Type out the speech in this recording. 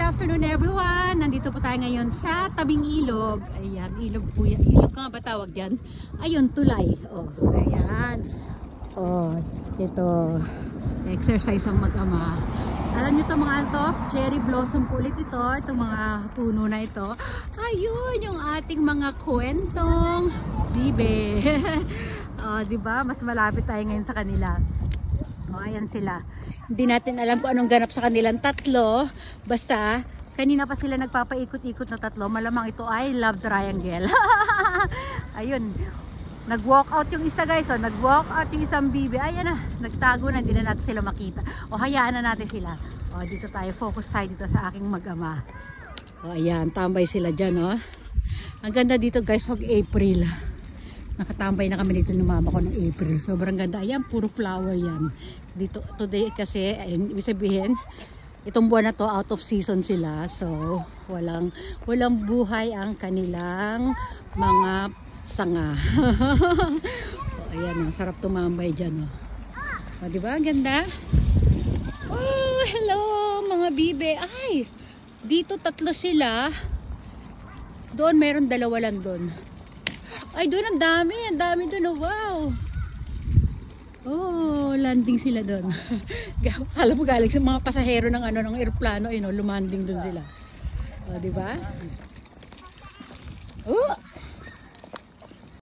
afternoon everyone. Nandito po tayo ngayon sa tabing ilog. Ayan, ilog po yan. Ilog ka nga ba tawag dyan? Ayun, tulay. Oh, ayan. Oh, ito. Exercise ang mag-ama. Alam nyo ito mga to, cherry blossom po ulit ito. Itong mga puno na ito. Ayun, yung ating mga kwentong bibe. Oh, diba? Mas malapit tayo ngayon sa kanila. Oh, ayan sila. Hindi natin alam kung anong ganap sa kanilang tatlo. Basta, kanina pa sila nagpapaikot-ikot na tatlo. Malamang ito ay love triangle. Ayun. Nag-walk out yung isa guys. O, nag-walk out yung isang bibi. Ayan na. Nagtago na. Hindi na natin sila makita. O, hayaan na natin sila. O, dito tayo. Focus tayo dito sa aking mag-ama. O, ayan. Tambay sila dyan, o. Ang ganda dito guys. Huwag April. Nakatambay na kami dito ng mama ko ng April. Sobrang ganda. Ayan, puro flower yan. Dito, today kasi, ayun, ibig sabihin, itong buwan na to, out of season sila. So, walang buhay ang kanilang mga sanga. O, ayan, ang sarap tumambay dyan. O, diba? Ang ganda. Oh, hello, mga bibe. Ay, dito tatlo sila. Doon, meron dalawa lang doon. Ay, doon ang dami doon, oh, wow. Oh, landing sila doon. Alam mo galing sa mga pasahero ng ano ng eroplano, lumanding doon sila. Oh, di ba? Oh,